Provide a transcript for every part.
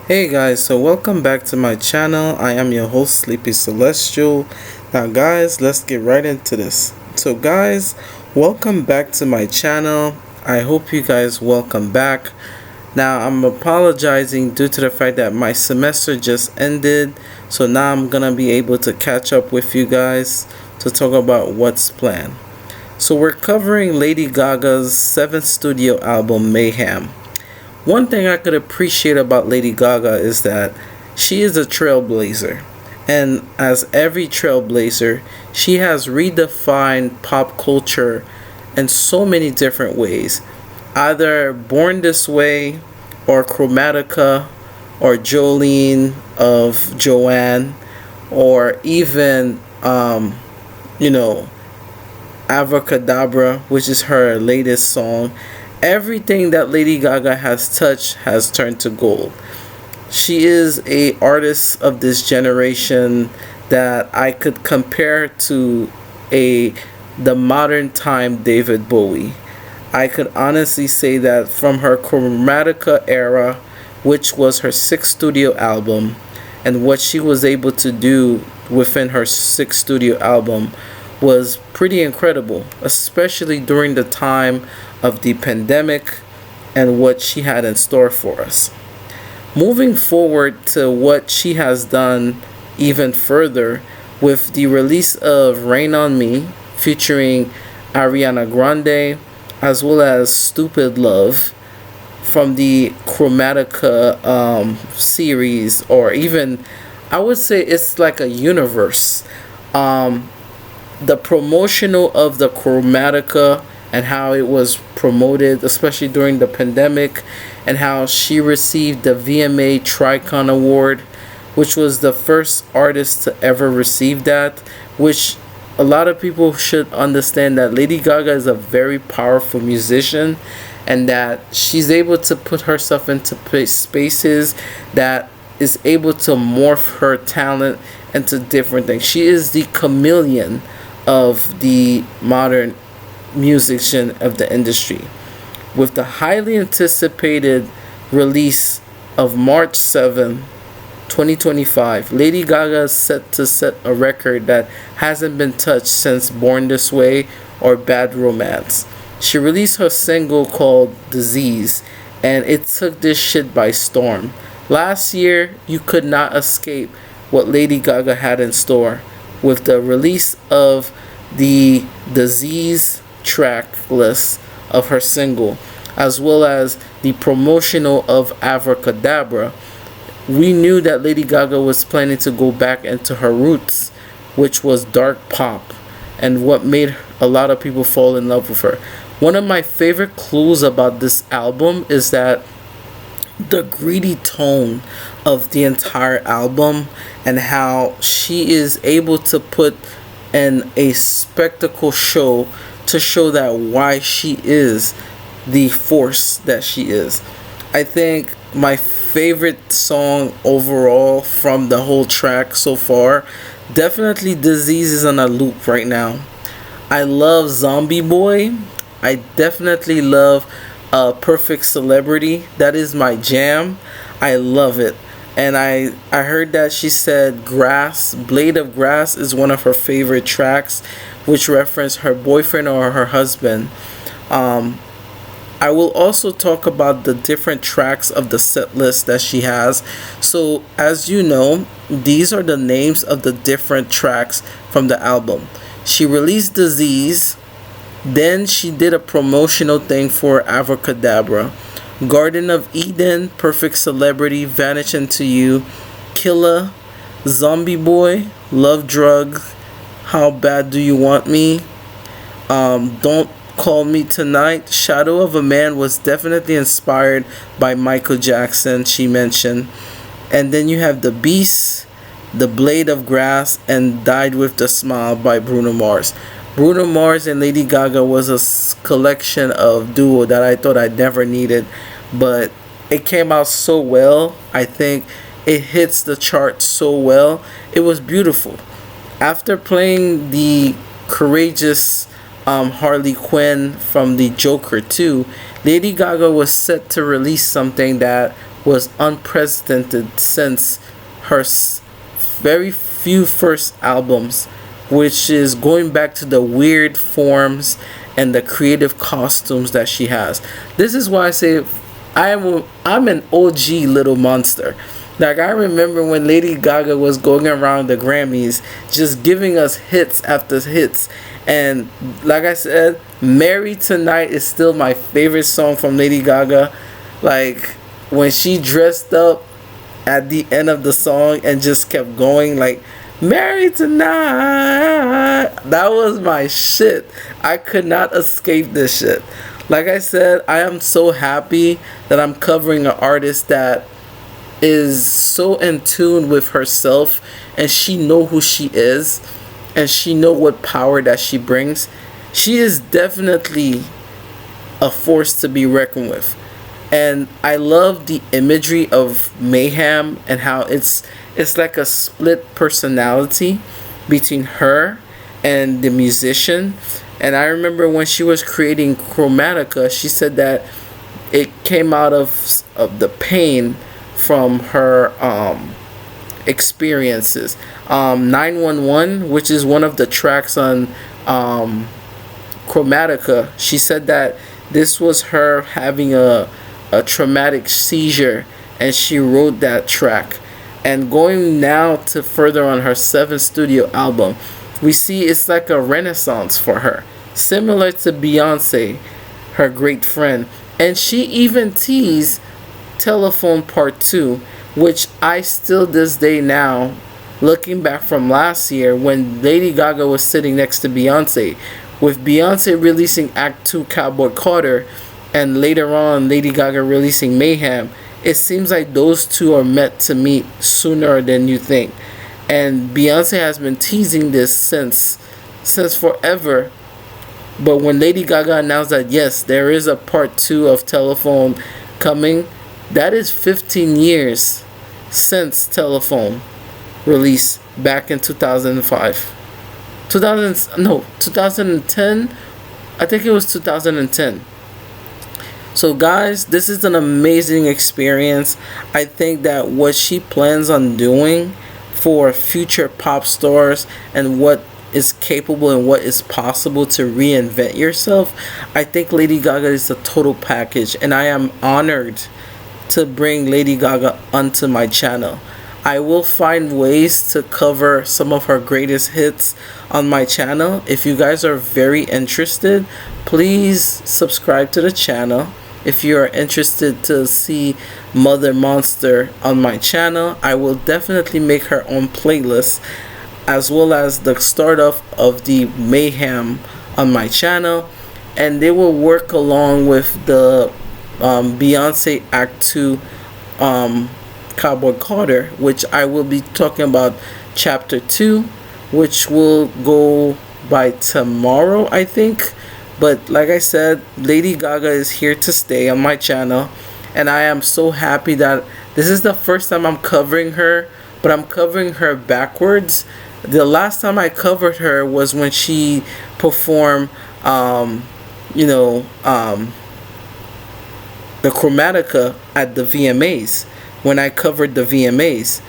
Hey guys, so welcome back to my channel. I am your host Sleepy Celestial. Now guys, let's get right into this. So guys, welcome back to my channel. I hope you guys welcome back. Now I'm apologizing due to the fact that my semester just ended. So now I'm gonna be able to catch up with you guys to talk about what's planned. So we're covering Lady Gaga's 7th studio album Mayhem. One thing I could appreciate about Lady Gaga is that she is a trailblazer. And as every trailblazer, she has redefined pop culture in so many different ways. Either Born This Way, or Chromatica, or Jolene of Joanne, or even, you know, Abracadabra, which is her latest song. Everything that Lady Gaga has touched has turned to gold. She is a artist of this generation that I could compare to the modern time David Bowie. I could honestly say that from her Chromatica era, which was her 6th studio album, and what she was able to do within her 6th studio album was pretty incredible, especially during the time of the pandemic and what she had in store for us. Moving forward to what she has done even further with the release of Rain on Me featuring Ariana Grande, as well as Stupid Love from the Chromatica series, or even I would say it's like a universe. The promotional of the Chromatica and how it was promoted, especially during the pandemic, and how she received the VMA Tricon Award, which was the first artist to ever receive that, which a lot of people should understand that Lady Gaga is a very powerful musician and that she's able to put herself into spaces that is able to morph her talent into different things. She is the chameleon of the modern musician of the industry. With the highly anticipated release of March 7, 2025, Lady Gaga is set to set a record that hasn't been touched since Born This Way or Bad Romance. She released her single called Disease, and it took this shit by storm. Last year, you could not escape what Lady Gaga had in store with the release of the Disease track list of her single, as well as the promotional of Abracadabra. We knew that Lady Gaga was planning to go back into her roots, which was dark pop, and what made a lot of people fall in love with her. One of my favorite clues about this album is that the greedy tone of the entire album and how she is able to put in a spectacle show to show that why she is the force that she is. I think my favorite song overall from the whole track so far, definitely Disease, is on a loop right now. I love Zombie Boy. I definitely love Perfect Celebrity. That is my jam. I love it. And I heard that she said Blade of Grass is one of her favorite tracks, which reference her boyfriend or her husband. I will also talk about the different tracks of the set list that she has. So as you know, these are the names of the different tracks from the album. She released Disease, then she did a promotional thing for Abracadabra, Garden of Eden, Perfect Celebrity, Vanish Into You, Killa, Zombie Boy, Love Drug, How Bad Do You Want Me, Don't Call Me Tonight. Shadow of a Man was definitely inspired by Michael Jackson, she mentioned. And then you have The Beast, The Blade of Grass, and Died With the Smile by Bruno Mars. Bruno Mars and Lady Gaga was a collection of duo that I thought I never needed, but it came out so well. I think it hits the chart so well. It was beautiful. After playing the courageous Harley Quinn from the Joker 2, Lady Gaga was set to release something that was unprecedented since her very few first albums, which is going back to the weird forms and the creative costumes that she has. This is why I say I'm an OG Little Monster. Like, I remember when Lady Gaga was going around the Grammys just giving us hits after hits. And like I said, Married Tonight is still my favorite song from Lady Gaga. Like, when she dressed up at the end of the song and just kept going, like, Married Tonight, that was my shit. I could not escape this shit. Like I said, I am so happy that I'm covering an artist that is so in tune with herself, and she know who she is, and she know what power that she brings. She is definitely a force to be reckoned with. And I love the imagery of Mayhem and how it's like a split personality between her and the musician. And I remember when she was creating Chromatica, she said that it came out of the pain from her experiences. 911, which is one of the tracks on Chromatica, she said that this was her having a traumatic seizure, and she wrote that track. And going now to further on her 7th studio album, we see it's like a renaissance for her, similar to Beyonce, her great friend. And she even teased Telephone Part 2, which I still this day now, looking back from last year when Lady Gaga was sitting next to Beyonce, with Beyonce releasing Act 2 Cowboy Carter, and later on Lady Gaga releasing Mayhem, it seems like those two are meant to meet sooner than you think. And Beyonce has been teasing this since forever. But when Lady Gaga announced that yes, there is a part 2 of Telephone coming, that is 15 years since Telephone released back in 2005. 2010? I think it was 2010. So guys, this is an amazing experience. I think that what she plans on doing for future pop stars and what is capable and what is possible to reinvent yourself, I think Lady Gaga is a total package, and I am honored to bring Lady Gaga onto my channel. I will find ways to cover some of her greatest hits on my channel. If you guys are very interested, please subscribe to the channel. If you are interested to see Mother Monster on my channel, I will definitely make her own playlist, as well as the start of the Mayhem on my channel, and they will work along with the Beyonce Act 2 Cowboy Carter, which I will be talking about Chapter 2, which will go by tomorrow, I think. But like I said, Lady Gaga is here to stay on my channel, and I am so happy that this is the first time I'm covering her, but I'm covering her backwards. The last time I covered her was when she performed, the Chromatica at the VMAs, when I covered the VMAs.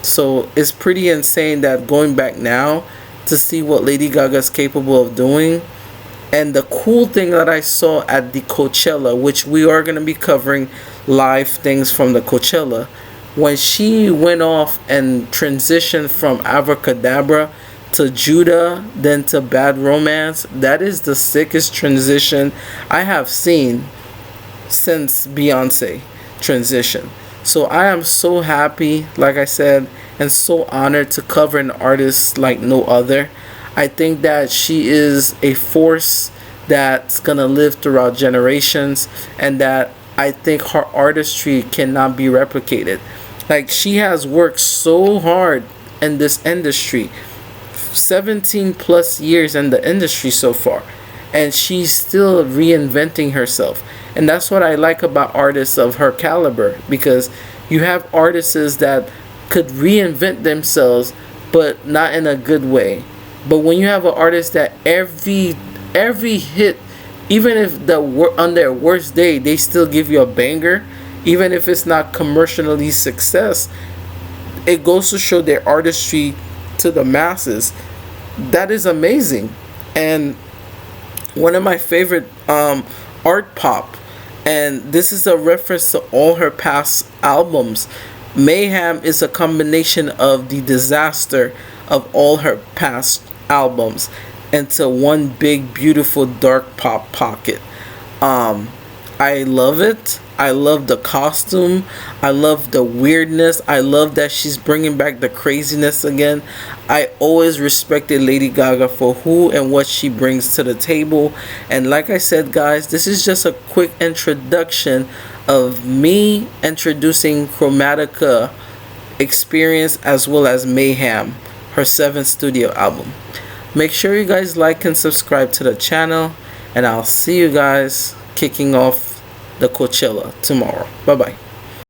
So it's pretty insane that going back now to see what Lady Gaga is capable of doing. And the cool thing that I saw at the Coachella, which we are going to be covering live things from the Coachella, when she went off and transitioned from Abracadabra to Judah, then to Bad Romance, that is the sickest transition I have seen since Beyonce transition. So I am so happy, like I said, and so honored to cover an artist like no other. I think that she is a force that's gonna live throughout generations, and that I think her artistry cannot be replicated. Like, she has worked so hard in this industry, 17 plus years in the industry so far, and she's still reinventing herself. And that's what I like about artists of her caliber, because you have artists that could reinvent themselves, but not in a good way. But when you have an artist that every hit, even if on their worst day, they still give you a banger, even if it's not commercially success, it goes to show their artistry to the masses. That is amazing. And one of my favorite art pop, and this is a reference to all her past albums. Mayhem is a combination of the disaster of all her past albums into one big beautiful dark pop pocket. I love it. I love the costume. I love the weirdness. I love that she's bringing back the craziness again. I always respected Lady Gaga for who and what she brings to the table. And like I said, guys, this is just a quick introduction of me introducing Chromatica experience as well as Mayhem, her 7th studio album. Make sure you guys like and subscribe to the channel, and I'll see you guys kicking off the Coachella tomorrow. Bye bye.